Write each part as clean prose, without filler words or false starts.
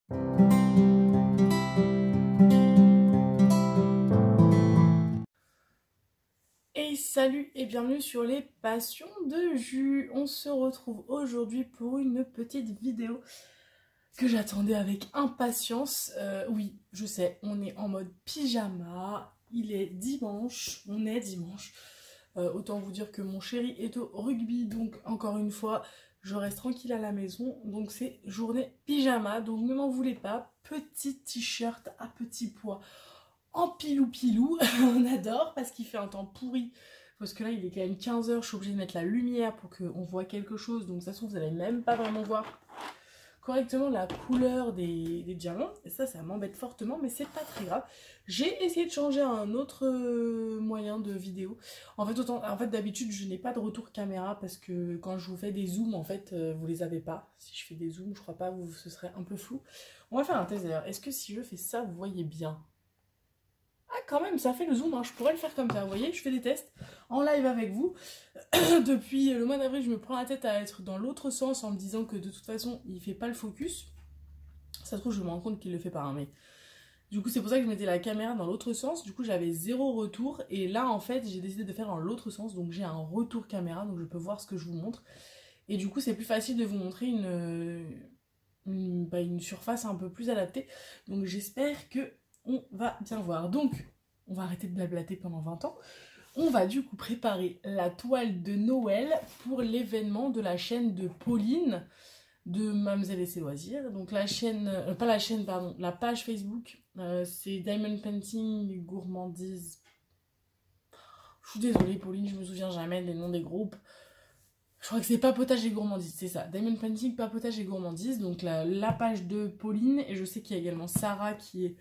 Et salut et bienvenue sur les passions de jus. On se retrouve aujourd'hui pour une petite vidéo que j'attendais avec impatience. Oui, je sais, on est en mode pyjama, il est dimanche, on est dimanche. Autant vous dire que mon chéri est au rugby, donc encore une fois, je reste tranquille à la maison. Donc c'est journée pyjama, donc ne m'en voulez pas, petit t-shirt à petit pois. En pilou, on adore parce qu'il fait un temps pourri. Parce que là, il est quand même 15 h, je suis obligée de mettre la lumière pour qu'on voit quelque chose. Donc, de toute façon, vous n'allez même pas vraiment voir correctement la couleur des diamants. Et ça m'embête fortement, mais c'est pas très grave. J'ai essayé de changer un autre moyen de vidéo. En fait, d'habitude, je n'ai pas de retour caméra parce que quand je vous fais des zooms, en fait, vous les avez pas. Si je fais des zooms, je crois pas, ce serait un peu flou. On va faire un test d'ailleurs. Est-ce que si je fais ça, vous voyez bien ? Ah, quand même, ça fait le zoom, hein. Je pourrais le faire comme ça, vous voyez, je fais des tests en live avec vous. Depuis le mois d'avril, je me prends la tête à être dans l'autre sens en me disant que de toute façon, il fait pas le focus. Ça se trouve, je me rends compte qu'il le fait pas, hein, mais... Du coup, c'est pour ça que je mettais la caméra dans l'autre sens. Du coup, j'avais 0 retour. Et là, en fait, j'ai décidé de faire dans l'autre sens. Donc, j'ai un retour caméra, donc je peux voir ce que je vous montre. Et du coup, c'est plus facile de vous montrer une surface un peu plus adaptée. Donc, j'espère que on va bien voir. Donc, on va arrêter de blablater pendant 20 ans. On va du coup préparer la toile de Noël pour l'événement de la chaîne de Pauline de Mademoiselle et ses loisirs. Donc la chaîne, pas la chaîne, pardon, la page Facebook, c'est Diamond Painting Gourmandise. Je suis désolée Pauline, je me souviens jamais des noms des groupes. Je crois que c'est Papotage et Gourmandise, c'est ça. Diamond Painting, Papotage et Gourmandise. Donc la page de Pauline. Et je sais qu'il y a également Sarah qui est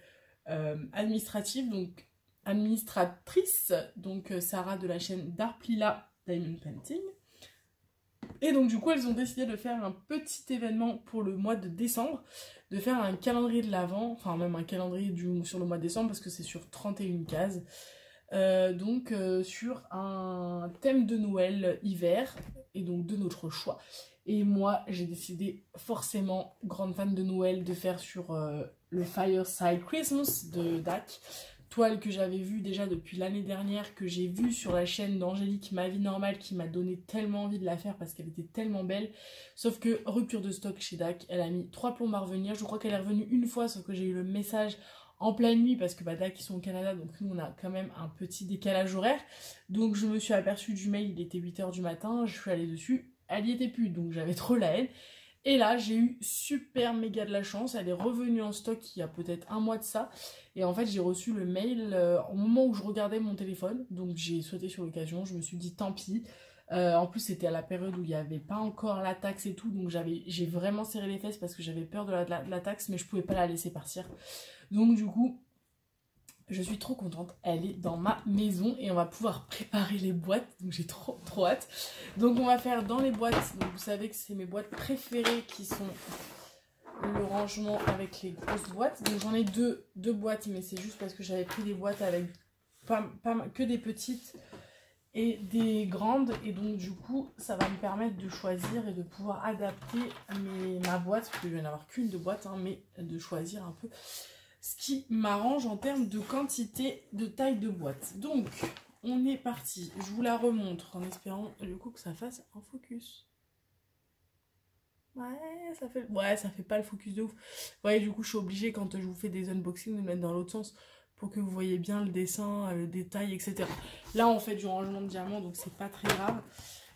administrative, donc administratrice, donc Sarah de la chaîne Darplila Diamond Painting. Et donc du coup elles ont décidé de faire un petit événement pour le mois de décembre, de faire un calendrier de l'Avent, enfin même un calendrier sur le mois de décembre parce que c'est sur 31 cases. Sur un thème de Noël hiver, et donc de notre choix. Et moi, j'ai décidé, forcément, grande fan de Noël, de faire sur le Fireside Christmas de DAC, toile que j'avais vue déjà depuis l'année dernière, que j'ai vue sur la chaîne d'Angélique Ma Vie Normale, qui m'a donné tellement envie de la faire parce qu'elle était tellement belle. Sauf que, rupture de stock chez DAC, elle a mis 3 plombs à revenir. Je crois qu'elle est revenue une fois, sauf que j'ai eu le message en pleine nuit parce que DAC ils sont au Canada, donc nous on a quand même un petit décalage horaire. Donc je me suis aperçue du mail, il était 8 h du matin, je suis allée dessus, elle y était plus, donc j'avais trop la haine. Et là j'ai eu super méga de la chance, elle est revenue en stock il y a peut-être un mois de ça. Et en fait j'ai reçu le mail au moment où je regardais mon téléphone, donc j'ai sauté sur l'occasion, je me suis dit tant pis. En plus c'était à la période où il n'y avait pas encore la taxe et tout, donc j'ai vraiment serré les fesses parce que j'avais peur de la taxe, mais je pouvais pas la laisser partir. Donc du coup, je suis trop contente, elle est dans ma maison et on va pouvoir préparer les boîtes, donc j'ai trop hâte. Donc on va faire dans les boîtes, donc vous savez que c'est mes boîtes préférées qui sont le rangement avec les grosses boîtes. Donc j'en ai deux boîtes, mais c'est juste parce que j'avais pris des boîtes avec que des petites et des grandes, et donc du coup ça va me permettre de choisir et de pouvoir adapter ma boîte, parce que je vais n'avoir qu'une de boîte, hein, mais de choisir un peu ce qui m'arrange en termes de quantité, de taille de boîte. Donc, on est parti. Je vous la remontre en espérant du coup que ça fasse un focus. Ouais, ça fait pas le focus de ouf. Ouais, du coup, je suis obligée quand je vous fais des unboxings de mettre dans l'autre sens pour que vous voyez bien le dessin, le détail, etc. Là, on fait du rangement de diamants, donc c'est pas très grave.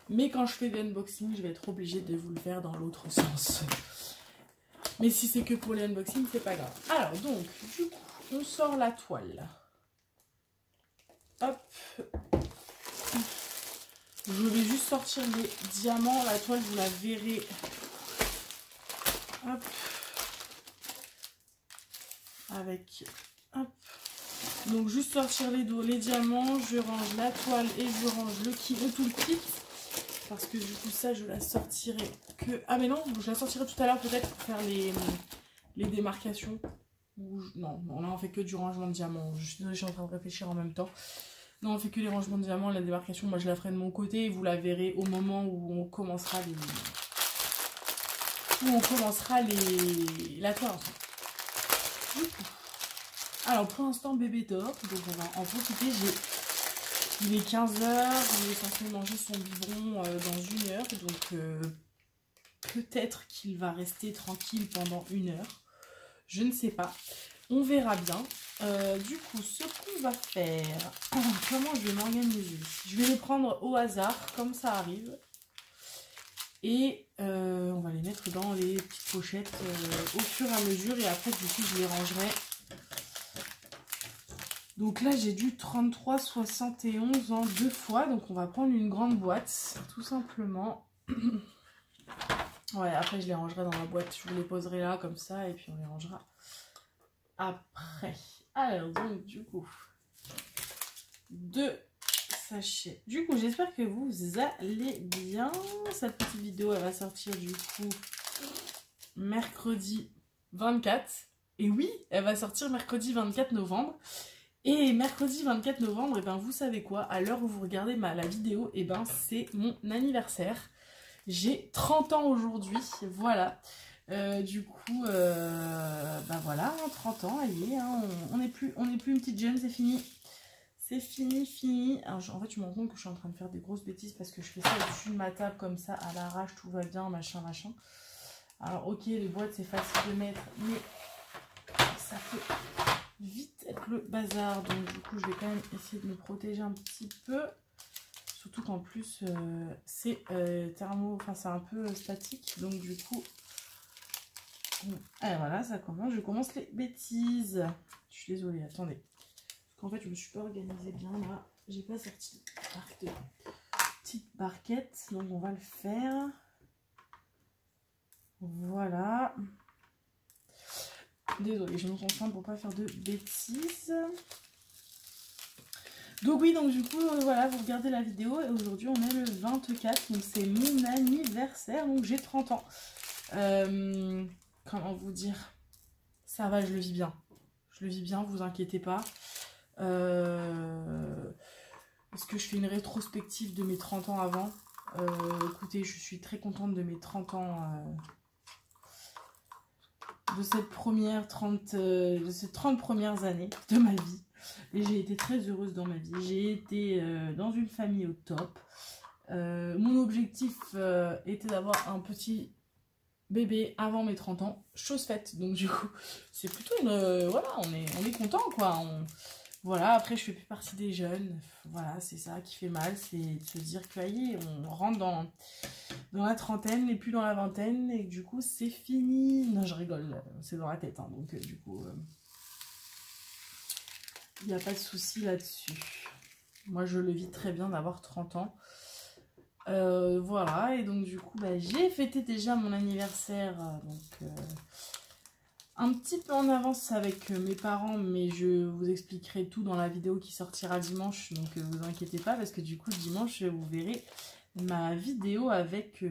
Mais quand je fais des unboxings, je vais être obligée de vous le faire dans l'autre sens. Mais si c'est que pour les unboxings, c'est pas grave. Alors, donc, du coup, on sort la toile. Hop. Je vais juste sortir les diamants. La toile, vous la verrez. Hop. Avec... Hop. Donc, juste sortir les diamants. Je range la toile et je range tout le kit. Parce que du coup, ça, je la sortirai que... Ah, mais non, je la sortirai tout à l'heure peut-être pour faire les démarcations. Non, là, on fait que du rangement de diamants. Je suis désolée, je suis en train de réfléchir en même temps. Non, on fait que les rangements de diamants. La démarcation, moi, je la ferai de mon côté. Et vous la verrez au moment où on commencera la toile. Alors pour l'instant bébé dort, donc on va en profiter. Il est 15 h, il est censé manger son biberon dans 1 heure, donc peut-être qu'il va rester tranquille pendant 1 heure. Je ne sais pas, on verra bien. Du coup, ce qu'on va faire, comment je vais m'organiser? Je vais les prendre au hasard, comme ça arrive. Et on va les mettre dans les petites pochettes au fur et à mesure. Et après, du coup, je les rangerai. Donc là, j'ai du 33,71 en 2 fois. Donc on va prendre une grande boîte, tout simplement. Ouais, après, je les rangerai dans la boîte. Je vous les poserai là, comme ça. Et puis, on les rangera après. Alors, donc, du coup, 2 sachets. Du coup, j'espère que vous allez bien. Cette petite vidéo, elle va sortir, du coup, mercredi 24. Et oui, elle va sortir mercredi 24 novembre. Et mercredi 24 novembre, et ben, vous savez quoi? À l'heure où vous regardez la vidéo, et ben, c'est mon anniversaire. J'ai 30 ans aujourd'hui, voilà. Du coup, bah voilà, 30 ans, allez, hein, on n'est plus une petite jeune, c'est fini. C'est fini. Alors, en fait, je me rends compte que je suis en train de faire des grosses bêtises parce que je fais ça au-dessus de ma table comme ça, à l'arrache, tout va bien, machin. Alors, ok, les boîtes, c'est facile de mettre, mais ça peut vite être le bazar. Donc, du coup, je vais quand même essayer de me protéger un petit peu. Surtout qu'en plus, c'est enfin, c'est un peu statique. Donc, du coup, et voilà, ça commence. Je commence les bêtises. Je suis désolée, attendez. Parce qu'en fait, je me suis pas organisée bien là. J'ai pas sorti de petite barquette. Donc, on va le faire. Voilà. Désolée, je me concentre pour pas faire de bêtises. Donc oui, donc du coup, voilà, vous regardez la vidéo. Et aujourd'hui, on est le 24. Donc, c'est mon anniversaire. Donc, j'ai 30 ans. Comment vous dire? Ça va, je le vis bien. Je le vis bien, vous inquiétez pas. Est-ce que je fais une rétrospective de mes 30 ans avant? Écoutez, je suis très contente de mes 30 ans, de ces 30 premières années de ma vie. Et j'ai été très heureuse dans ma vie. J'ai été dans une famille au top. Mon objectif était d'avoir un petit bébé avant mes 30 ans. Chose faite. Donc du coup, c'est plutôt une... voilà, on est content quoi. Voilà, après je fais plus partie des jeunes. Voilà, c'est ça qui fait mal. C'est de se dire que on rentre dans la trentaine et plus dans la vingtaine. Et du coup, c'est fini. Non, je rigole. C'est dans la tête. Hein, donc du coup... il n'y a pas de souci là-dessus. Moi, je le vis très bien d'avoir 30 ans. Voilà, et donc du coup, bah, j'ai fêté déjà mon anniversaire. Un petit peu en avance avec mes parents, mais je vous expliquerai tout dans la vidéo qui sortira dimanche. Donc, vous inquiétez pas, parce que du coup, dimanche, vous verrez ma vidéo avec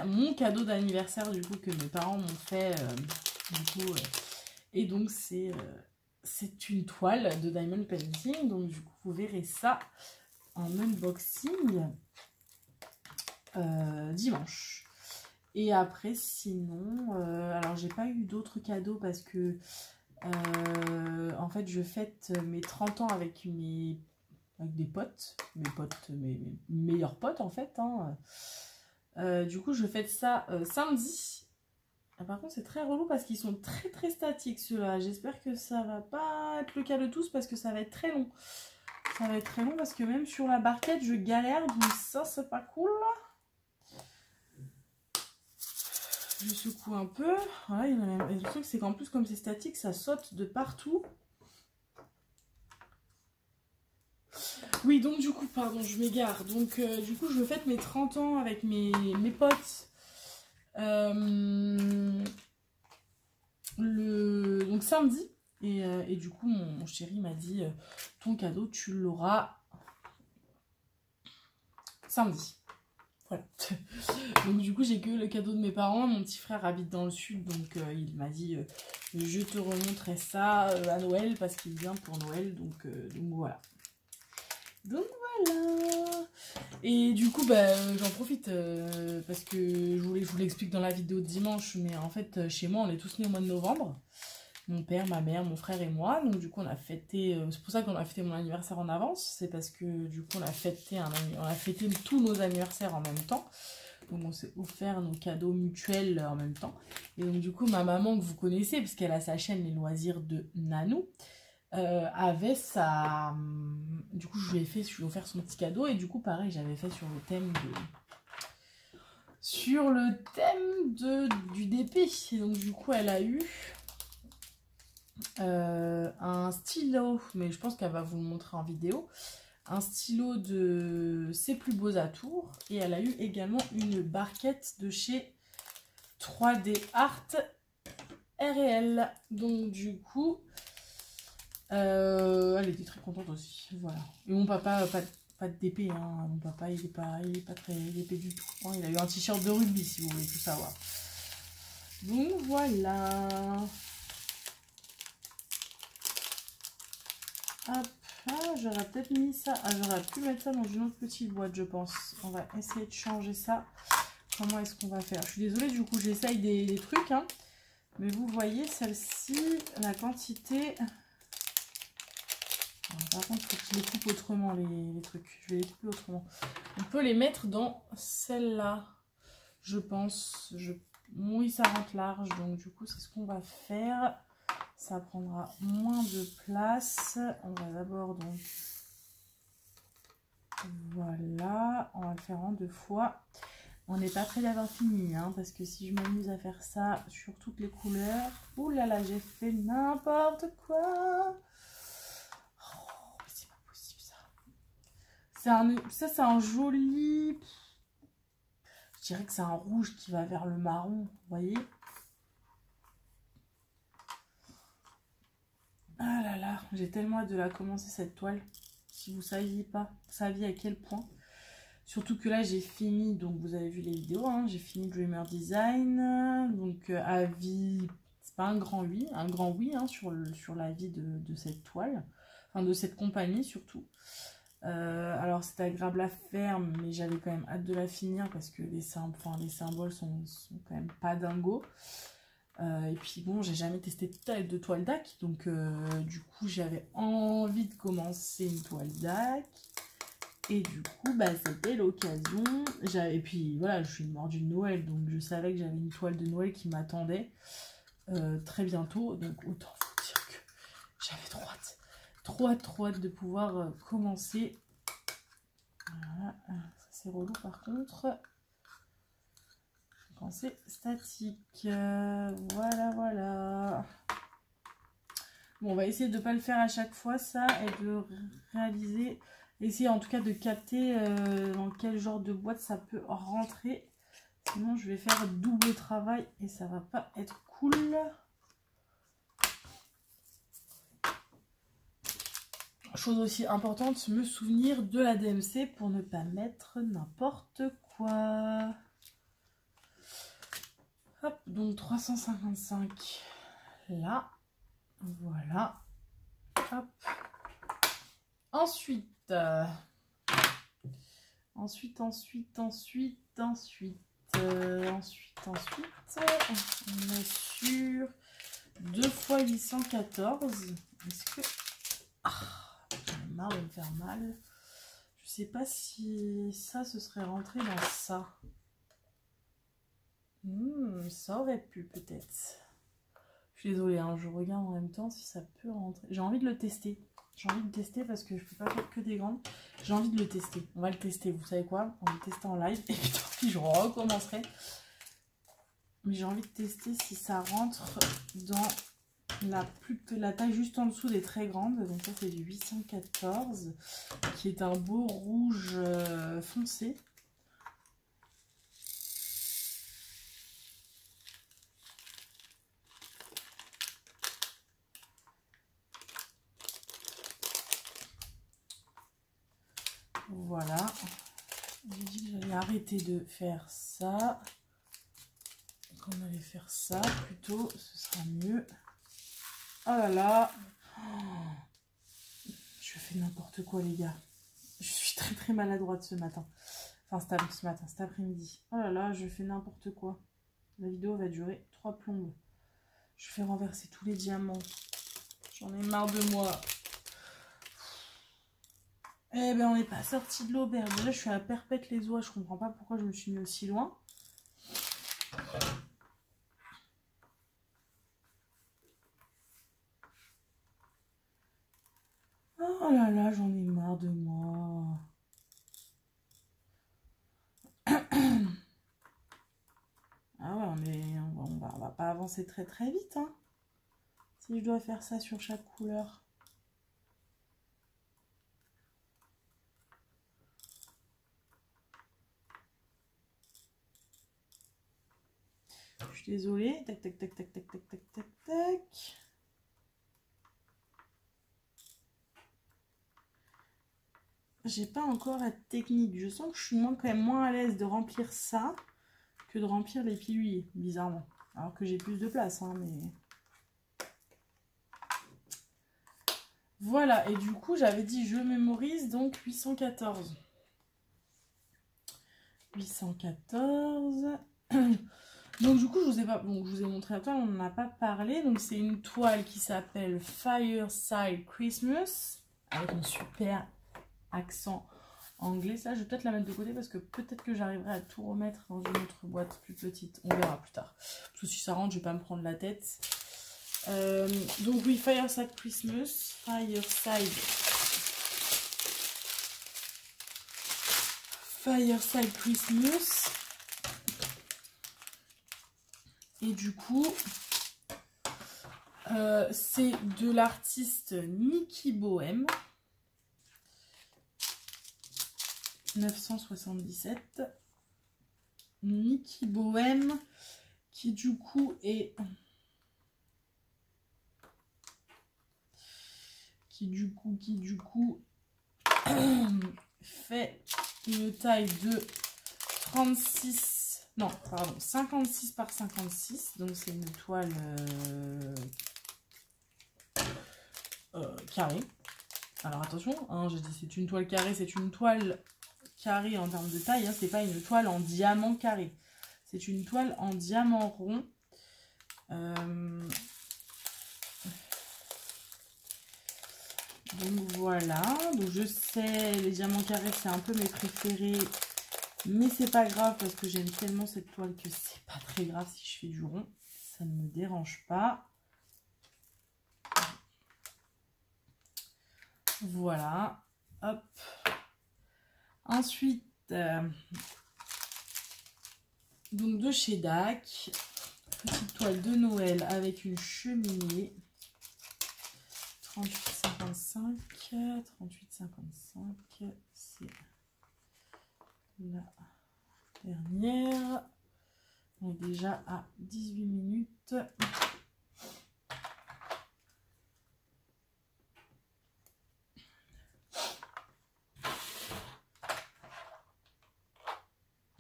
mon cadeau d'anniversaire, du coup, que mes parents m'ont fait. Du coup, et donc, c'est une toile de Diamond Painting, donc du coup vous verrez ça en unboxing dimanche. Et après sinon, alors j'ai pas eu d'autres cadeaux parce que en fait je fête mes 30 ans avec des potes, mes meilleurs potes en fait. Hein. Du coup je fête ça samedi. Ah, par contre, c'est très relou parce qu'ils sont très très statiques ceux-là. J'espère que ça va pas être le cas de tous parce que ça va être très long. Ça va être très long parce que même sur la barquette, je galère. Donc ça, c'est pas cool. Je secoue un peu. Voilà, et le truc, c'est qu'en plus, comme c'est statique, ça saute de partout. Oui, donc du coup, pardon, je m'égare. Donc du coup, je fête mes 30 ans avec mes potes. Donc samedi et du coup mon chéri m'a dit ton cadeau tu l'auras samedi, voilà. Donc du coup j'ai que le cadeau de mes parents. Mon petit frère habite dans le sud, donc il m'a dit je te remontrerai ça à Noël parce qu'il vient pour Noël, donc voilà. Donc voilà. Et du coup, bah, j'en profite parce que je vous l'explique dans la vidéo de dimanche, mais en fait, chez moi, on est tous nés au mois de novembre. Mon père, ma mère, mon frère et moi. Donc du coup on a fêté, c'est pour ça qu'on a fêté mon anniversaire en avance. C'est parce que du coup on a fêté tous nos anniversaires en même temps. Donc on s'est offert nos cadeaux mutuels en même temps. Et donc du coup ma maman que vous connaissez, puisqu'elle a sa chaîne Les Loisirs de Nanou, avait sa... Du coup je lui ai offert son petit cadeau. Et du coup pareil j'avais fait sur le thème du DP. Et donc du coup elle a eu un stylo, mais je pense qu'elle va vous le montrer en vidéo, un stylo de Ses Plus Beaux Atours, et elle a eu également une barquette de chez 3D Art RL. Donc du coup elle était très contente aussi, voilà. Et mon papa, pas de DP, hein. Mon papa il est pas très DP du tout, hein. Il a eu un t-shirt de rugby si vous voulez tout savoir. Donc voilà. Hop, ah, j'aurais peut-être mis ça. Ah, j'aurais pu mettre ça dans une autre petite boîte, je pense. On va essayer de changer ça. Comment est-ce qu'on va faire? Je suis désolée, du coup, j'essaye des trucs, hein. Mais vous voyez, celle-ci, la quantité... Par contre, il faut que je les coupe autrement, les trucs. Je vais les couper autrement. On peut les mettre dans celle-là, je pense. Oui, ça rentre large, donc du coup, c'est ce qu'on va faire. Ça prendra moins de place. On va d'abord donc... Voilà, on va le faire en 2 fois. On n'est pas près d'avoir fini, hein, parce que si je m'amuse à faire ça sur toutes les couleurs... Ouh là là, j'ai fait n'importe quoi. Oh, mais c'est pas possible ça. Ça, c'est un joli... Je dirais que c'est un rouge qui va vers le marron, vous voyez? Ah là là, j'ai tellement hâte de la commencer cette toile. Si vous saviez à quel point. Surtout que là j'ai fini, donc vous avez vu les vidéos, hein, j'ai fini Dreamer Design. Donc avis, c'est pas un grand oui, hein, sur la vie de cette toile. Enfin de cette compagnie surtout. Alors c'est agréable à faire, mais j'avais quand même hâte de la finir parce que les symboles sont quand même pas dingos. Et puis bon, j'ai jamais testé de toile DAC, donc du coup j'avais envie de commencer une toile DAC. Et du coup, bah, c'était l'occasion. Et puis voilà, je suis une mordue de Noël, donc je savais que j'avais une toile de Noël qui m'attendait très bientôt. Donc autant vous dire que j'avais trop hâte de pouvoir commencer. Voilà, ça c'est relou par contre. Quand c'est statique. Voilà. Bon, on va essayer de ne pas le faire à chaque fois, ça, et de réaliser, essayer en tout cas de capter dans quel genre de boîte ça peut rentrer. Sinon, je vais faire double travail et ça va pas être cool. Chose aussi importante, me souvenir de la DMC pour ne pas mettre n'importe quoi. Hop, donc 355 là. Voilà. Hop. Ensuite, on est sur 2 x 814. Est-ce que... Ah, j'en ai marre de me faire mal. Je sais pas si ça, ce serait rentré dans ça. Ça aurait pu peut-être. Je suis désolée, hein, je regarde en même temps si ça peut rentrer. J'ai envie de le tester. J'ai envie de tester parce que je peux pas faire que des grandes. J'ai envie de le tester. On va le tester, vous savez quoi? On va le tester en live. Et puis tant pis, je recommencerai. Mais j'ai envie de tester si ça rentre dans la taille juste en dessous des très grandes. Donc ça c'est du 814 qui est un beau rouge foncé. Voilà. J'ai dit que j'allais arrêter de faire ça. Qu'on allait faire ça plutôt, ce sera mieux. Oh là là. Je fais n'importe quoi les gars. Je suis très maladroite ce matin. Enfin cet après-midi. Oh là là, je fais n'importe quoi. La vidéo va durer 3 plombes. Je fais renverser tous les diamants. J'en ai marre de moi. Eh ben, on n'est pas sorti de l'auberge. Déjà, je suis à Perpète-les-Oies. Je comprends pas pourquoi je me suis mis aussi loin. Oh là là, j'en ai marre de moi. Ah ouais, on va pas avancer très très vite, hein. Si je dois faire ça sur chaque couleur. Je suis désolée. Tac, tac, tac, tac, tac, tac, tac, tac, tac. J'ai pas encore la technique. Je sens que je suis quand même moins à l'aise de remplir ça que de remplir les piluliers, bizarrement. Alors que j'ai plus de place, hein, mais... Voilà, et du coup, j'avais dit je mémorise, donc 814. 814. Donc du coup, je vous ai montré la toile, on n'en a pas parlé. Donc c'est une toile qui s'appelle Fireside Christmas, avec un super accent anglais. Ça, je vais peut-être la mettre de côté parce que peut-être que j'arriverai à tout remettre dans une autre boîte plus petite. On verra plus tard. Parce que si ça rentre, je vais pas me prendre la tête. Donc oui, Fireside Christmas. Fireside Christmas. Et du coup, c'est de l'artiste Nikki Bohem. 977. Nikki Bohem, qui du coup est... Qui du coup fait une taille de 36... Non, pardon, 56 par 56. Donc c'est une toile carrée. Alors attention, hein, je dis c'est une toile carrée, c'est une toile carrée en termes de taille, hein, c'est pas une toile en diamant carré. C'est une toile en diamant rond. Donc voilà, donc je sais, les diamants carrés c'est un peu mes préférés, mais c'est pas grave parce que j'aime tellement cette toile que c'est pas très grave si je fais du rond, ça ne me dérange pas. Voilà, hop. Ensuite, donc de chez DAC, petite toile de Noël avec une cheminée. 38,55, 38,55, c'est la dernière. On est déjà à 18 minutes.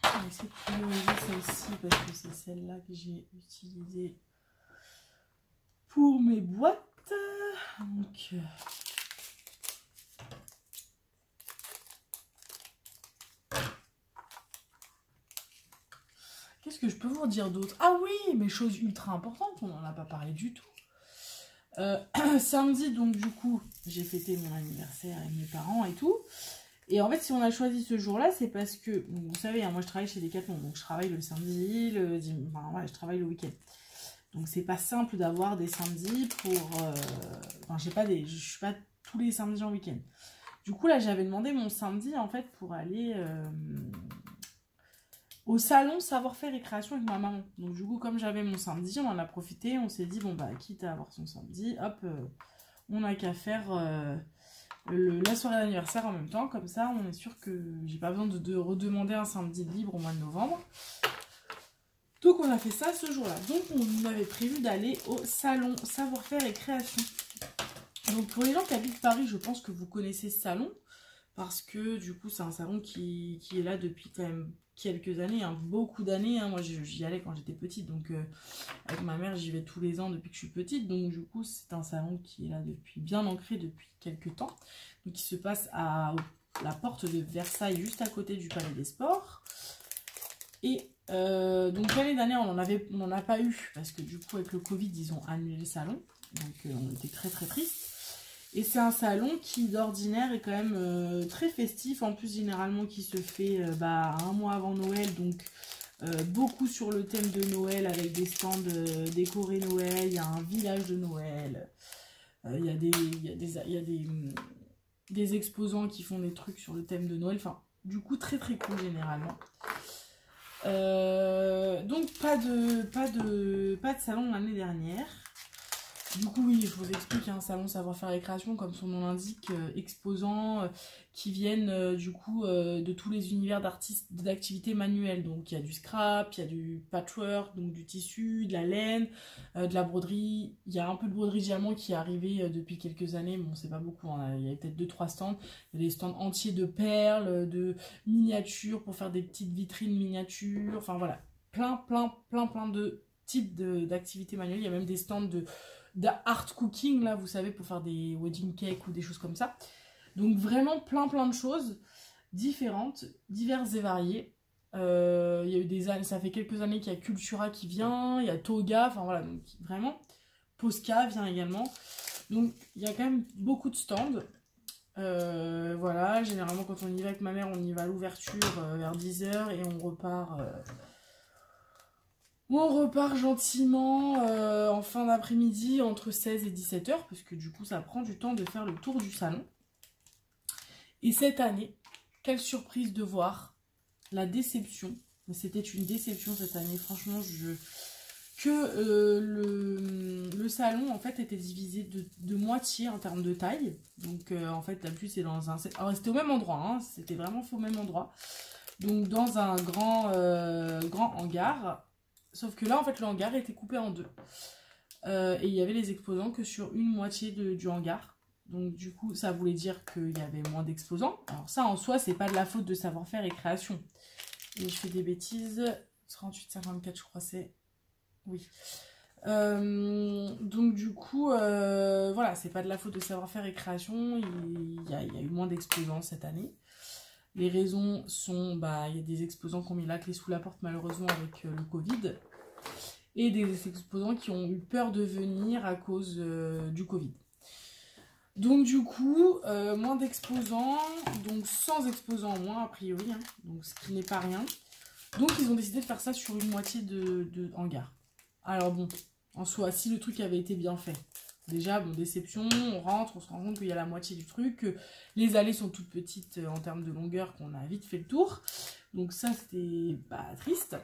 On va essayer de prioriser celle-ci parce que c'est celle-là que j'ai utilisée pour mes boîtes. Donc, qu'est-ce que je peux vous dire d'autre? Ah oui, mais chose ultra importante, on n'en a pas parlé du tout. Samedi, donc du coup, j'ai fêté mon anniversaire avec mes parents et tout. Et en fait, si on a choisi ce jour-là, c'est parce que, vous savez, hein, moi je travaille chez Decathlon, donc je travaille le samedi, le dimanche, enfin, ouais, je travaille le week-end. Donc c'est pas simple d'avoir des samedis pour... Enfin, je suis pas tous les samedis en week-end. Du coup, là, j'avais demandé mon samedi, en fait, pour aller au salon savoir-faire et création avec ma maman. Donc du coup, comme j'avais mon samedi, on en a profité, on s'est dit, bon, bah, quitte à avoir son samedi, hop, on n'a qu'à faire la soirée d'anniversaire en même temps. Comme ça, on est sûr que j'ai pas besoin de redemander un samedi libre au mois de novembre. Donc on a fait ça ce jour-là. Donc on avait prévu d'aller au salon savoir-faire et création. Donc pour les gens qui habitent Paris, je pense que vous connaissez ce salon. Parce que du coup c'est un salon qui est là depuis quand même quelques années, hein, beaucoup d'années. Hein. Moi j'y allais quand j'étais petite. Donc avec ma mère j'y vais tous les ans depuis que je suis petite. Donc du coup c'est un salon qui est là depuis bien ancré depuis quelques temps. Donc qui se passe à la porte de Versailles juste à côté du Palais des Sports. Et Donc l'année dernière, on n'en a pas eu, parce que du coup, avec le Covid, ils ont annulé le salon. Donc on était très très tristes. Et c'est un salon qui, d'ordinaire, est quand même très festif. En plus, généralement, qui se fait un mois avant Noël. Donc beaucoup sur le thème de Noël, avec des stands décorés Noël. Il y a un village de Noël. Il y a des exposants qui font des trucs sur le thème de Noël. Enfin, du coup, très très cool généralement. Donc pas de salon l'année dernière. Du coup oui, je vous explique, un salon savoir-faire et création, comme son nom l'indique, exposants qui viennent du coup de tous les univers d'artistes, d'activités manuelles. Donc il y a du scrap, il y a du patchwork, donc du tissu, de la laine, de la broderie. Il y a un peu de broderie diamant qui est arrivé depuis quelques années, bon c'est pas beaucoup, hein. Il y a peut-être 2-3 stands. Il y a des stands entiers de perles, de miniatures pour faire des petites vitrines miniatures, enfin voilà, plein de types d'activités manuelles. Il y a même des stands de art cooking, là, vous savez, pour faire des wedding cakes ou des choses comme ça. Donc vraiment plein de choses différentes, diverses et variées. Il y a eu des années, ça fait quelques années qu'il y a Cultura qui vient, il y a Toga, enfin voilà, donc vraiment. Posca vient également. Donc il y a quand même beaucoup de stands. Voilà, généralement quand on y va avec ma mère, on y va à l'ouverture vers 10 h et on repart... On repart gentiment en fin d'après-midi entre 16 et 17 h, parce que du coup ça prend du temps de faire le tour du salon. Et cette année, quelle surprise de voir la déception. C'était une déception cette année, franchement, le salon en fait était divisé de moitié en termes de taille. Donc en fait d'habitude c'est dans un... Alors c'était au même endroit, hein, c'était vraiment au même endroit. Donc dans un grand hangar. Sauf que là, en fait, le hangar était coupé en deux. Et il y avait les exposants que sur une moitié du hangar. Donc, du coup, ça voulait dire qu'il y avait moins d'exposants. Alors ça, en soi, c'est pas de la faute de savoir-faire et création. Et je fais des bêtises. 38,54, je crois, c'est... Oui. Donc, du coup, voilà, c'est pas de la faute de savoir-faire et création. Il y a eu moins d'exposants cette année. Les raisons sont, il y a des exposants qui ont mis la clé sous la porte malheureusement avec le Covid. Et des exposants qui ont eu peur de venir à cause du Covid. Donc du coup, moins d'exposants, donc 100 exposants en moins a priori, hein, donc ce qui n'est pas rien. Donc ils ont décidé de faire ça sur une moitié de hangar. Alors bon, en soi, si le truc avait été bien fait, déjà, bon, déception, on rentre, on se rend compte qu'il y a la moitié du truc, que les allées sont toutes petites en termes de longueur, qu'on a vite fait le tour. Donc ça, c'était triste.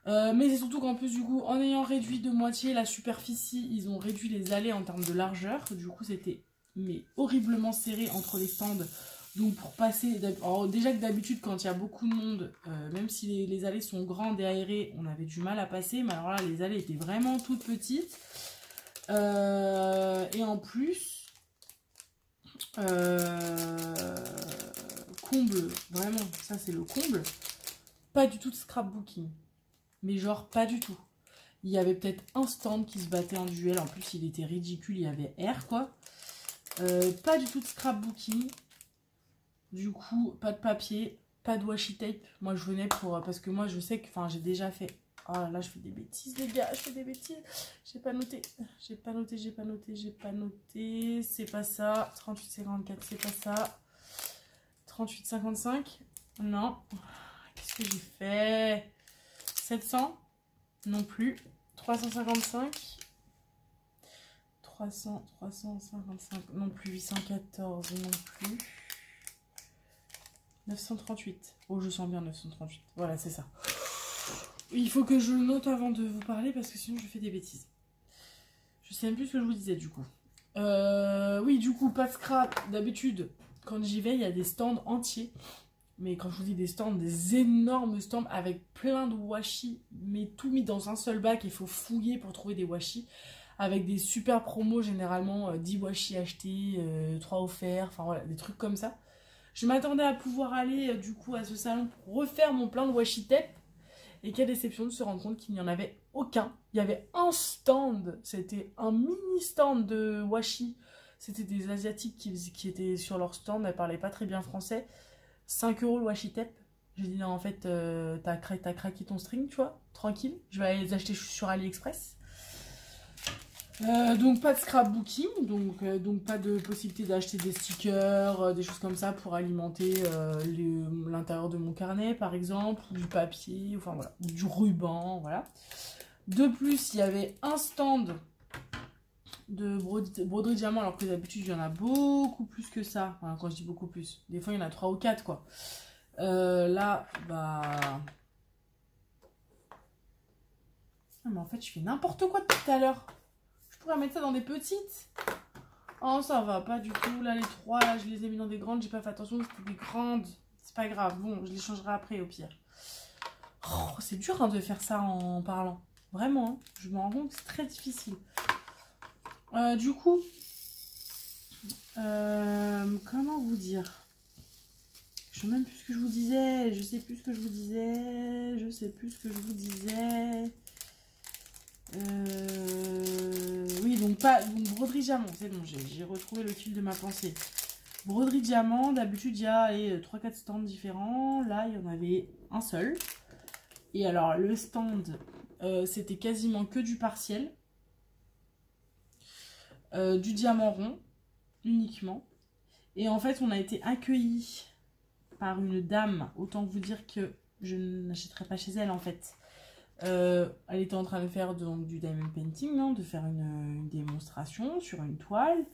Mais c'est surtout qu'en plus, du coup, en ayant réduit de moitié la superficie, ils ont réduit les allées en termes de largeur. Du coup, c'était horriblement serré entre les stands. Donc pour passer... Alors, déjà que d'habitude, quand il y a beaucoup de monde, même si les allées sont grandes et aérées, on avait du mal à passer. Mais alors là, les allées étaient vraiment toutes petites. Et en plus, comble, vraiment, ça c'est le comble, pas du tout de scrapbooking, mais genre pas du tout. Il y avait peut-être un stand qui se battait en duel, en plus il était ridicule, il y avait R quoi. Pas du tout de scrapbooking, du coup pas de papier, pas de washi tape. Moi je venais parce que moi je sais que, enfin j'ai déjà fait... Oh là, je fais des bêtises, les gars, je fais des bêtises. J'ai pas noté. C'est pas ça. 38,54, c'est pas ça. 38,55. Non. Qu'est-ce que j'ai fait? 700. Non plus. 355. 355. Non plus. 814. Non plus. 938. Oh, je sens bien 938. Voilà, c'est ça. Il faut que je note avant de vous parler parce que sinon je fais des bêtises. Je sais même plus ce que je vous disais du coup. Oui, du coup, pas de scrap. D'habitude, quand j'y vais, il y a des stands entiers. Mais quand je vous dis des stands, des énormes stands avec plein de washi, mais tout mis dans un seul bac. Il faut fouiller pour trouver des washi. Avec des super promos, généralement 10 washi achetés, 3 offerts, enfin voilà, des trucs comme ça. Je m'attendais à pouvoir aller du coup à ce salon pour refaire mon plein de washi tape. Et quelle déception de se rendre compte qu'il n'y en avait aucun. Il y avait un stand, c'était un mini stand de washi. C'était des Asiatiques qui étaient sur leur stand, elles parlaient pas très bien français. 5 € le washi tape. J'ai dit non, en fait, t'as craqué ton string, tu vois, tranquille. Je vais aller les acheter sur AliExpress. Donc pas de scrapbooking, donc pas de possibilité d'acheter des stickers, des choses comme ça pour alimenter l'intérieur de mon carnet par exemple, ou du papier, enfin voilà, ou du ruban, voilà. De plus, il y avait un stand de broderie diamant, alors que d'habitude il y en a beaucoup plus que ça. Enfin, quand je dis beaucoup plus, des fois il y en a 3 ou 4 quoi. Là, bah... Ah, mais en fait je fais n'importe quoi depuis tout à l'heure. Je pourrais mettre ça dans des petites. Oh, ça va pas du tout. Là, les 3, là, je les ai mis dans des grandes. J'ai pas fait attention, c'était des grandes. C'est pas grave. Bon, je les changerai après, au pire. Oh, c'est dur hein, de faire ça en parlant. Vraiment, hein. Je me rends compte que c'est très difficile. Du coup, comment vous dire? Je sais même plus ce que je vous disais. Je sais plus ce que je vous disais. Je sais plus ce que je vous disais. Oui, donc broderie diamant, c'est bon, j'ai retrouvé le fil de ma pensée. Broderie diamant, d'habitude il y a 3-4 stands différents, là il y en avait un seul. Et alors le stand, c'était quasiment que du partiel, du diamant rond uniquement. Et en fait on a été accueillis par une dame, autant vous dire que je n'achèterai pas chez elle en fait. Elle était en train de faire donc, du diamond painting, hein, de faire une démonstration sur une toile.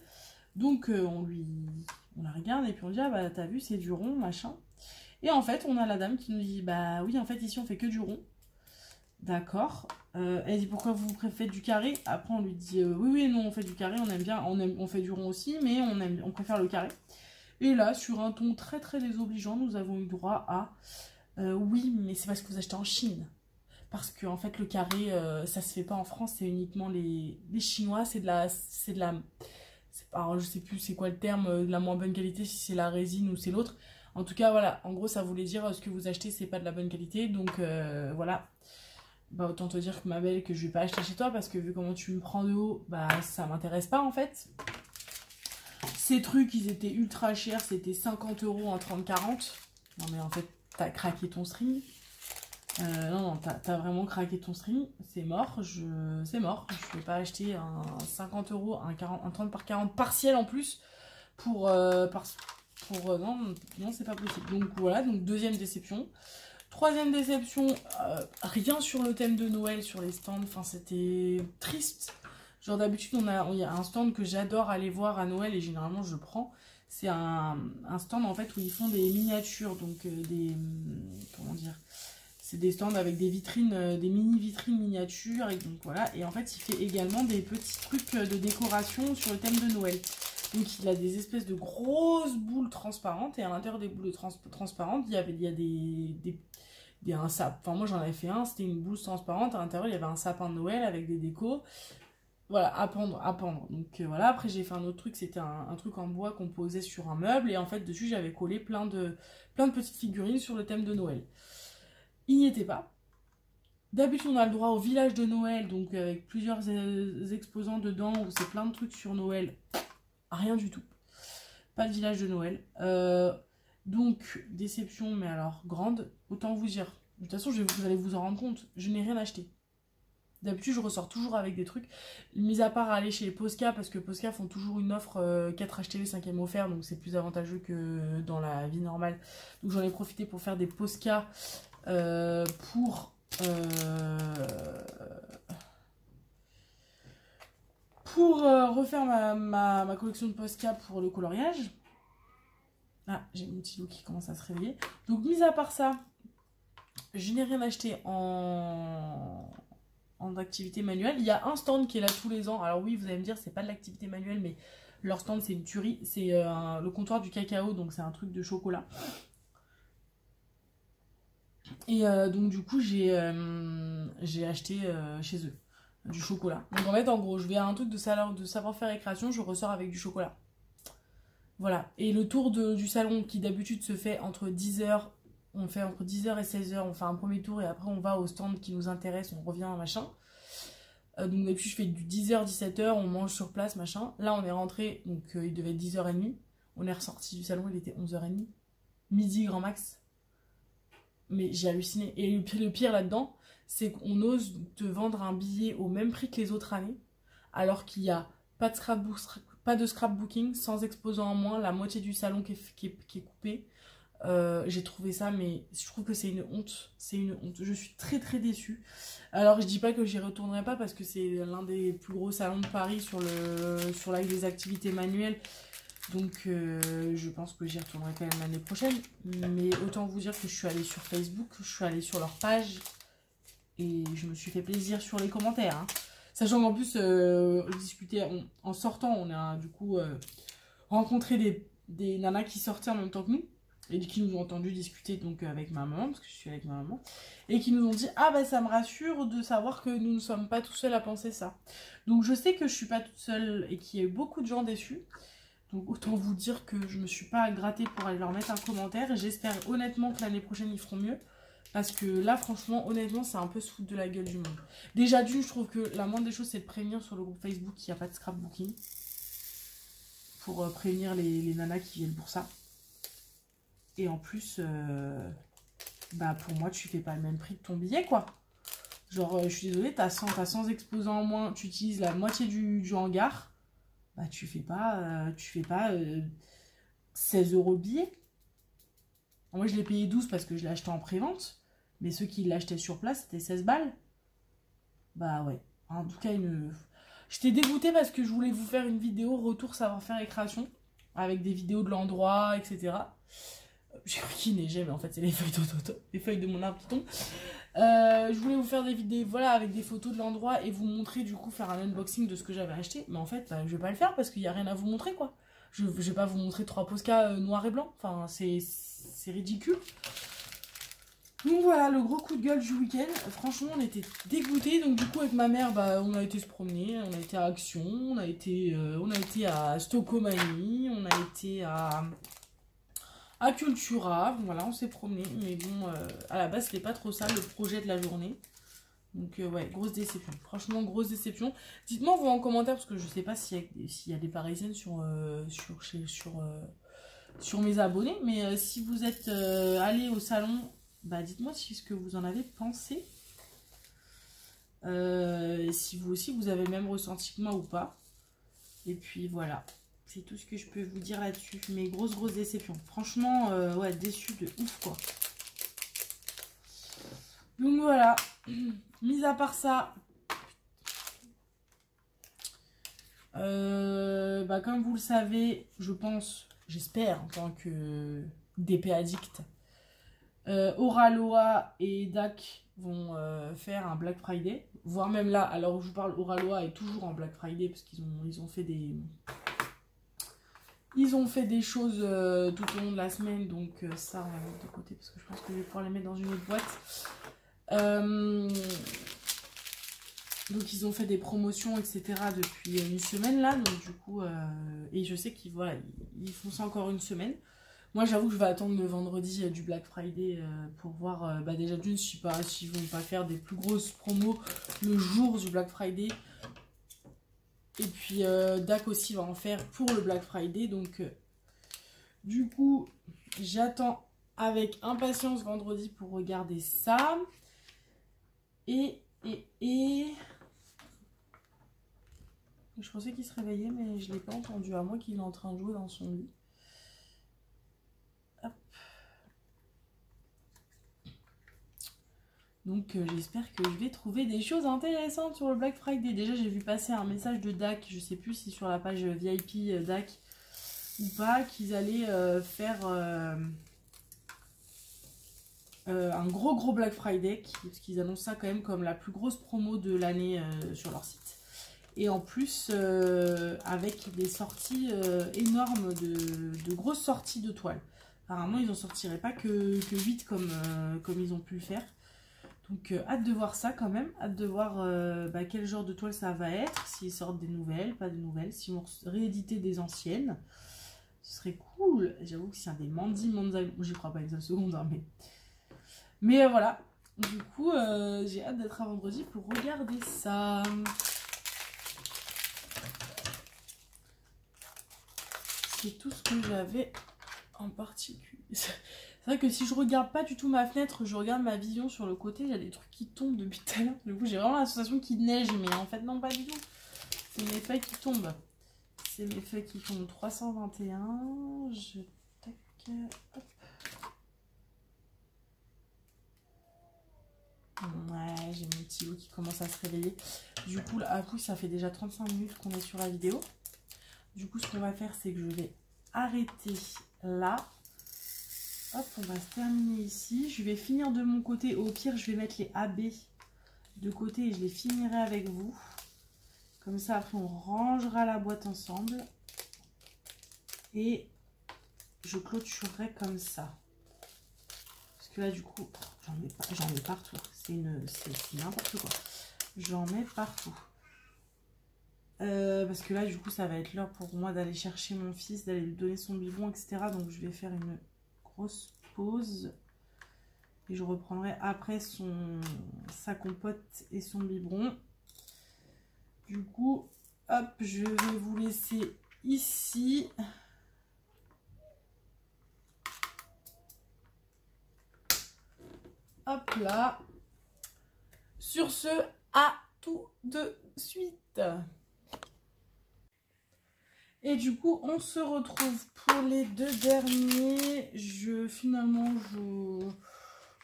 Donc on la regarde et puis on dit ah bah t'as vu c'est du rond machin. Et en fait on a la dame qui nous dit bah oui en fait ici on fait que du rond. D'accord. Elle dit pourquoi vous faites du carré. Après on lui dit oui non on fait du carré, on aime bien, on fait du rond aussi mais on préfère le carré. Et là sur un ton très très désobligeant nous avons eu droit à oui mais c'est parce que vous achetez en Chine. Parce que en fait le carré ça se fait pas en France, c'est uniquement les Chinois, alors je sais plus c'est quoi le terme de la moins bonne qualité, si c'est la résine ou c'est l'autre. En tout cas voilà, en gros ça voulait dire ce que vous achetez c'est pas de la bonne qualité, donc voilà. Bah autant te dire que ma belle que je vais pas acheter chez toi parce que vu comment tu me prends de haut, bah ça m'intéresse pas en fait. Ces trucs ils étaient ultra chers, c'était 50 € en 30-40. Non mais en fait t'as craqué ton string. Non, t'as vraiment craqué ton string, c'est mort, c'est mort. Je vais pas acheter un 50 €, un 30 par 40 partiel en plus pour... non, c'est pas possible. Donc voilà, donc deuxième déception. Troisième déception, rien sur le thème de Noël sur les stands, enfin c'était triste. Genre d'habitude, il y a un stand que j'adore aller voir à Noël et généralement je prends. C'est un stand en fait où ils font des miniatures, donc comment dire, c'est des stands avec des vitrines, des mini-vitrines miniatures. Et donc voilà. Et en fait, il fait également des petits trucs de décoration sur le thème de Noël. Donc il a des espèces de grosses boules transparentes. Et à l'intérieur des boules transparentes, il y a un sapin. Enfin, moi j'en avais fait un, c'était une boule transparente. À l'intérieur, il y avait un sapin de Noël avec des décos. Voilà, à pendre, à pendre. Donc voilà, après j'ai fait un autre truc, c'était un truc en bois qu'on posait sur un meuble. Et en fait, dessus, j'avais collé plein de petites figurines sur le thème de Noël. Il n'y était pas. D'habitude, on a le droit au village de Noël, donc avec plusieurs exposants dedans, où c'est plein de trucs sur Noël. Rien du tout. Pas de village de Noël. Donc, déception, mais alors grande. Autant vous dire. De toute façon, vous allez vous en rendre compte. Je n'ai rien acheté. D'habitude, je ressors toujours avec des trucs. Mis à part aller chez Posca, parce que Posca font toujours une offre 4 achetés, 5e offert, donc c'est plus avantageux que dans la vie normale. Donc j'en ai profité pour faire des Posca pour refaire ma collection de Posca pour le coloriage. Ah, j'ai mon petit loup qui commence à se réveiller. Donc, mis à part ça, je n'ai rien acheté en activité manuelle. Il y a un stand qui est là tous les ans. Alors oui, vous allez me dire, c'est pas de l'activité manuelle, mais leur stand, c'est une tuerie. C'est le comptoir du cacao, donc c'est un truc de chocolat. Et donc du coup, j'ai acheté chez eux du chocolat. Donc en fait, en gros, je vais à un truc de savoir-faire et création, je ressors avec du chocolat. Voilà. Et le tour du salon qui d'habitude se fait entre 10h, on fait entre 10h et 16h, on fait un premier tour et après on va au stand qui nous intéresse, on revient, machin. Donc d'habitude je fais du 10h, 17h, on mange sur place, machin. Là on est rentré, donc il devait être 10h30. On est ressorti du salon, il était 11h30. Midi grand max. Mais j'ai halluciné. Et le pire là-dedans, c'est qu'on ose te vendre un billet au même prix que les autres années, alors qu'il n'y a pas de scrapbooking, sans exposant en moins, la moitié du salon qui est coupé. J'ai trouvé ça, mais je trouve que c'est une honte. C'est une honte. Je suis très très déçue. Alors je dis pas que j'y retournerai pas parce que c'est l'un des plus gros salons de Paris sur les activités manuelles. Donc je pense que j'y retournerai quand même l'année prochaine. Mais autant vous dire que je suis allée sur Facebook, je suis allée sur leur page et je me suis fait plaisir sur les commentaires. Hein. Sachant qu'en plus, en sortant, on a du coup rencontré des nanas qui sortaient en même temps que nous. Et qui nous ont entendu discuter donc avec ma maman, parce que je suis avec ma maman, et qui nous ont dit « Ah bah ça me rassure de savoir que nous ne sommes pas tout seuls à penser ça. » Donc je sais que je suis pas toute seule et qu'il y a eu beaucoup de gens déçus. Donc autant vous dire que je me suis pas grattée pour aller leur mettre un commentaire. Et j'espère honnêtement que l'année prochaine ils feront mieux. Parce que là franchement, honnêtement, c'est un peu se foutre de la gueule du monde. Déjà d'une, je trouve que la moindre des choses c'est de prévenir sur le groupe Facebook qu'il n'y a pas de scrapbooking. Pour prévenir les nanas qui viennent pour ça. Et en plus, bah pour moi, tu fais pas le même prix de ton billet, quoi. Genre, je suis désolée, t'as 100 exposants en moins, tu utilises la moitié du hangar. Bah, tu fais pas 16 € le billet. Moi, je l'ai payé 12 parce que je l'ai acheté en pré-vente. Mais ceux qui l'achetaient sur place, c'était 16 balles. Bah ouais. En tout cas, j'étais dégoûtée parce que je voulais vous faire une vidéo retour savoir-faire et création. Avec des vidéos de l'endroit, etc. J'ai cru qu'il neigeait, mais en fait, c'est les feuilles de mon arbre qui tombent. Je voulais vous faire des vidéos, voilà, avec des photos de l'endroit et vous montrer, du coup, faire un unboxing de ce que j'avais acheté. Mais en fait, bah, je vais pas le faire parce qu'il n'y a rien à vous montrer, quoi. Je vais pas vous montrer 3 Posca noir et blanc. Enfin, c'est ridicule. Donc voilà, le gros coup de gueule du week-end. Franchement, on était dégoûtés. Donc du coup, avec ma mère, bah, on a été se promener. On a été à Action. On a été à Stocomanie. On a été à Cultura, voilà, on s'est promené, mais bon, à la base, c'était pas trop ça le projet de la journée. Donc, ouais, grosse déception. Franchement, grosse déception. Dites-moi, vous en commentaire, parce que je sais pas s'il y a des Parisiennes sur mes abonnés, mais si vous êtes allés au salon, bah, dites-moi ce que vous en avez pensé. Si vous aussi, vous avez le même ressenti que moi ou pas. Et puis, voilà. C'est tout ce que je peux vous dire là-dessus. Mais grosse déception. Franchement, ouais, déçu de ouf, quoi. Donc voilà. Mis à part ça, bah, comme vous le savez, je pense, j'espère, en tant que DP addict, Oraloa et DAC vont faire un Black Friday. Voire même là, alors où je vous parle, Oraloa est toujours en Black Friday parce qu'ils ont fait des... Ils ont fait des choses tout au long de la semaine, donc ça on va mettre de côté parce que je pense que je vais pouvoir les mettre dans une autre boîte. Donc ils ont fait des promotions, etc. depuis une semaine là, donc du coup, et je sais qu'ils ils font ça encore une semaine. Moi j'avoue que je vais attendre le vendredi du Black Friday pour voir, bah déjà d'une, je sais pas s'ils vont pas faire des plus grosses promos le jour du Black Friday. Et puis DAC aussi va en faire pour le Black Friday. Donc du coup j'attends avec impatience vendredi pour regarder ça. Et je pensais qu'il se réveillait mais je ne l'ai pas entendu, à moins qu'il est en train de jouer dans son lit. Hop. Donc j'espère que je vais trouver des choses intéressantes sur le Black Friday. Déjà j'ai vu passer un message de DAC, je sais plus si sur la page VIP DAC ou pas, qu'ils allaient faire un gros Black Friday, parce qu'ils annoncent ça quand même comme la plus grosse promo de l'année sur leur site. Et en plus avec des sorties énormes, de grosses sorties de toiles. Apparemment ils n'en sortiraient pas que 8 comme ils ont pu le faire. Donc hâte de voir ça quand même, hâte de voir quel genre de toile ça va être, s'ils sortent des nouvelles, pas de nouvelles, s'ils vont rééditer des anciennes. Ce serait cool. J'avoue que c'est un des Mandy Manzai, j'y crois pas une seule seconde, hein, mais voilà. Du coup, j'ai hâte d'être à vendredi pour regarder ça. C'est tout ce que j'avais en particulier. C'est vrai que si je regarde pas du tout ma fenêtre, je regarde ma vision sur le côté, il y a des trucs qui tombent depuis tout à l'heure. Du coup, j'ai vraiment la sensation qu'il neige, mais en fait, non, pas du tout. C'est mes feuilles qui tombent. C'est mes feuilles qui tombent. 321. Je... Tac. Hop. Ouais, j'ai mon petit loup qui commence à se réveiller. Du coup, là, ça fait déjà 35 minutes qu'on est sur la vidéo. Du coup, ce qu'on va faire, c'est que je vais arrêter là. Hop, on va se terminer ici. Je vais finir de mon côté. Au pire, je vais mettre les AB de côté et je les finirai avec vous. Comme ça, après, on rangera la boîte ensemble. Et je clôturerai comme ça. Parce que là, du coup, j'en ai partout. C'est n'importe quoi. J'en mets partout. Parce que là, du coup, ça va être l'heure pour moi d'aller chercher mon fils, d'aller lui donner son biberon, etc. Donc, je vais faire une grosse pause. Et je reprendrai après sa compote et son biberon. Du coup, hop, je vais vous laisser ici. Hop là. Sur ce, à tout de suite. Et du coup, on se retrouve pour les deux derniers. Finalement,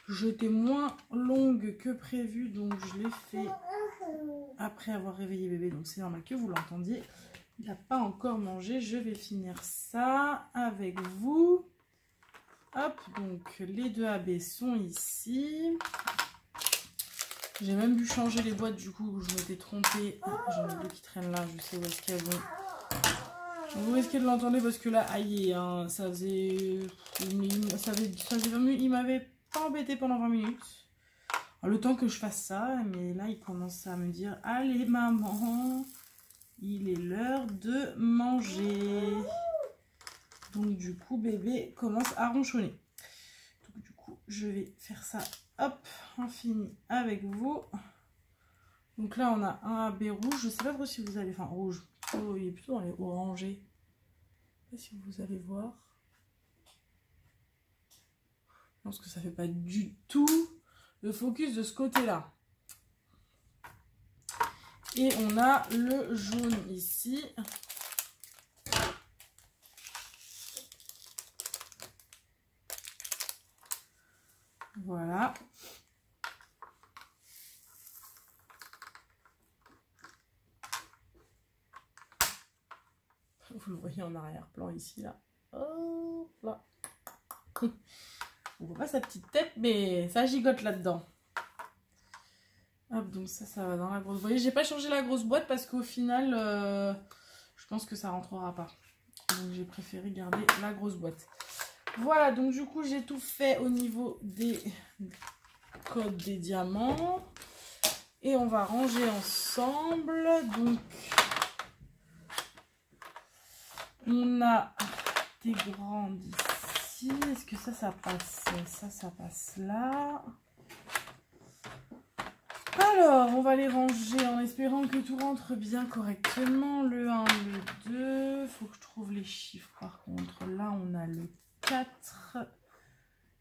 j'étais moins longue que prévu, donc je l'ai fait après avoir réveillé bébé. Donc c'est normal que vous l'entendiez. Il n'a pas encore mangé. Je vais finir ça avec vous. Hop, donc les deux AB sont ici. J'ai même dû changer les boîtes, du coup, je m'étais trompée. J'en ai deux qui traînent là, je sais où est-ce qu'elles vont. Vous risquez de l'entendre parce que là, aïe, hein, ça faisait 20 minutes. Il m'avait pas embêté pendant 20 minutes. Alors, le temps que je fasse ça, mais là, il commence à me dire, allez maman, il est l'heure de manger. Donc du coup, bébé commence à ronchonner. Donc du coup, je vais faire ça, hop, on finit avec vous. Donc là, on a un AB rouge. Je sais pas trop si vous allez... Enfin, rouge. Oh, il est plutôt dans les orangés. Je sais pas si vous allez voir. Je pense que ça fait pas du tout le focus de ce côté-là. Et on a le jaune ici. Voilà. Vous le voyez en arrière-plan ici, là. Oh, là. On voit pas sa petite tête, mais ça gigote là-dedans. Hop, donc ça va dans la grosse boîte. Vous voyez, j'ai pas changé la grosse boîte parce qu'au final, je pense que ça rentrera pas. Donc j'ai préféré garder la grosse boîte. Voilà, donc du coup, j'ai tout fait au niveau des codes des diamants. Et on va ranger ensemble. Donc, on a des grandes ici. Est-ce que ça passe? Ça passe là. Alors, on va les ranger en espérant que tout rentre bien correctement. Le 1, le 2. Il faut que je trouve les chiffres par contre. Là, on a le 4.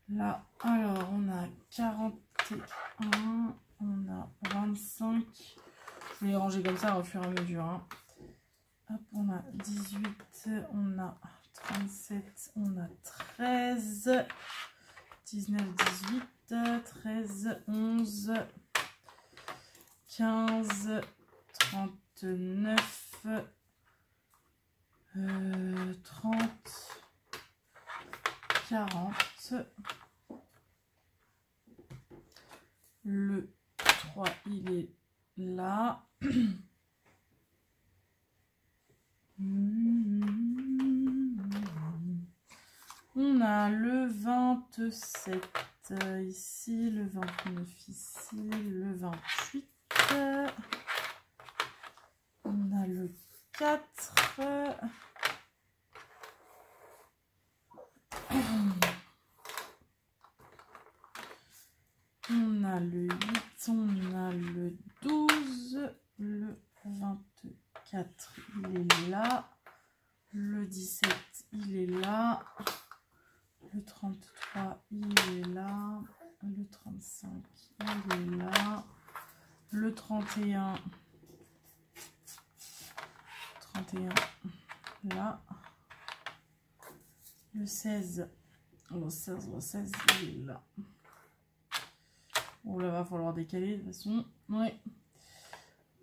Là, alors, on a 41. On a 25. Je vais les ranger comme ça au fur et à mesure. Hein. Hop, on a 18. On a 37. On a 13. 19, 18. 13, 11. 15, 39, 30, 40, le 3 il est là, on a le 27 ici, le 29 ici, le 28. On a le 4. On a le 8. On a le 12. Le 24, il est là. Le 17, il est là. Le 33, il est là. Le 35, il est là. Le 31, là. Le 16, il est là. Bon, là, va falloir décaler de toute façon. Ouais.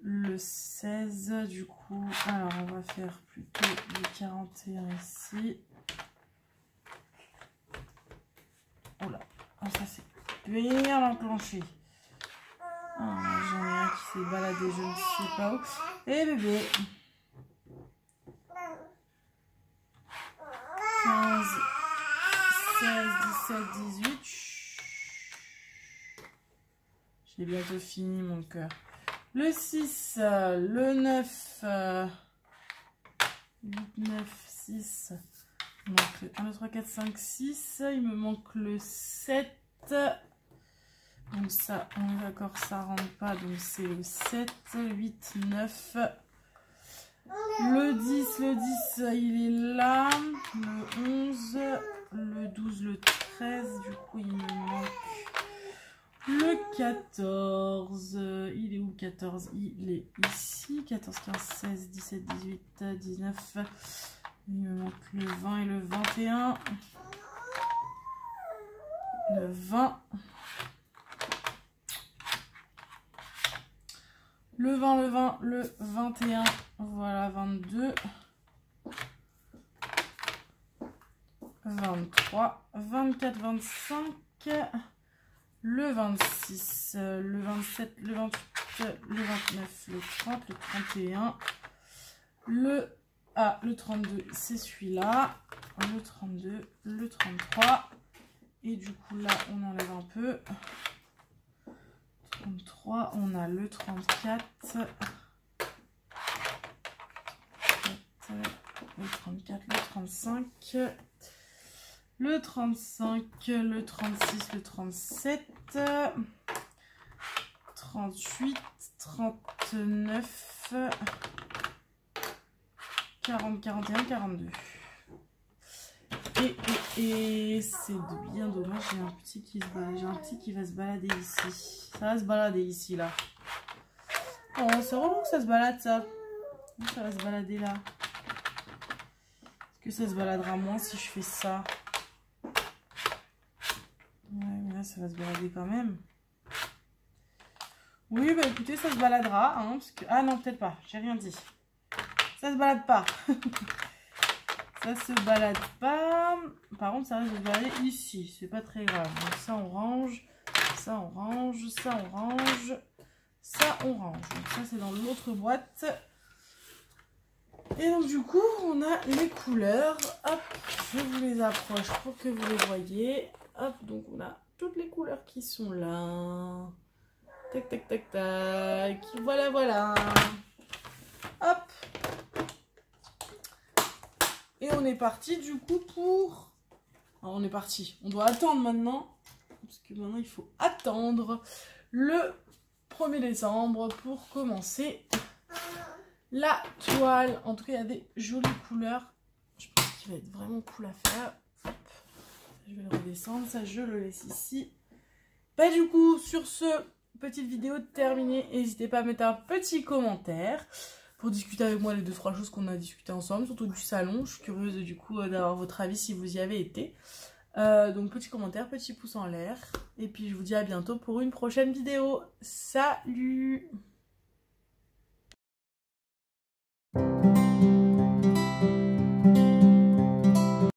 Le 16, du coup, alors on va faire plutôt le 41 ici. Oh là, oh, ça c'est bien enclenché. Ah, j'en ai un qui s'est baladé, je ne sais pas où. Et bébé. 15, 16, 17, 18. J'ai bientôt fini mon cœur. Le 6, le 9, 8, 9, 6. Donc 1, 2, 3, 4, 5, 6. Il me manque le 7. Donc ça, on est d'accord, ça rentre pas. Donc c'est le 7, 8, 9. Le 10, il est là. Le 11, le 12, le 13. Du coup, il me manque le 14. Il est où le 14? Il est ici. 14, 15, 16, 17, 18, 19. Il me manque le 20 et le 21. Le 20. Le 20, le 20, le 21. Voilà, 22. 23. 24, 25. Le 26. Le 27, le 28, le 29, le 30, le 31. Le 32, c'est celui-là. Le 32, le 33. Et du coup, là, on enlève un peu. 33, on a le 34. Le 34, le 35. Le 35, le 36, le 37. 38, 39. 40, 41, 42. Et c'est bien dommage, j'ai un petit qui se balade, j'ai un petit qui va se balader ici. Ça va se balader ici, là. Oh, c'est vraiment que ça se balade, ça. Ça va se balader là. Est-ce que ça se baladera moins si je fais ça? Ouais, mais là, ça va se balader quand même. Oui, bah écoutez, ça se baladera. Hein, parce que... Ah non, peut-être pas, j'ai rien dit. Ça se balade pas. Ça se balade pas. Par contre, ça risque de se balader ici. C'est pas très grave. Donc ça, on range. Ça, on range. Ça, on range. Ça, on range. Donc ça, c'est dans l'autre boîte. Et donc, du coup, on a les couleurs. Hop, je vous les approche pour que vous les voyez. Hop, donc on a toutes les couleurs qui sont là. Tac, tac, tac, tac. Voilà, voilà. Hop. Et on est parti du coup pour... Alors on est parti. On doit attendre maintenant. Parce que maintenant il faut attendre le 1er décembre pour commencer la toile. En tout cas il y a des jolies couleurs. Je pense qu'il va être vraiment cool à faire. Hop. Je vais le redescendre. Ça je le laisse ici. Bah du coup sur ce, petite vidéo terminée. N'hésitez pas à mettre un petit commentaire pour discuter avec moi les 2-3 choses qu'on a discuté ensemble, surtout du salon. Je suis curieuse du coup d'avoir votre avis si vous y avez été. Donc petit commentaire, petit pouce en l'air. Et puis je vous dis à bientôt pour une prochaine vidéo. Salut!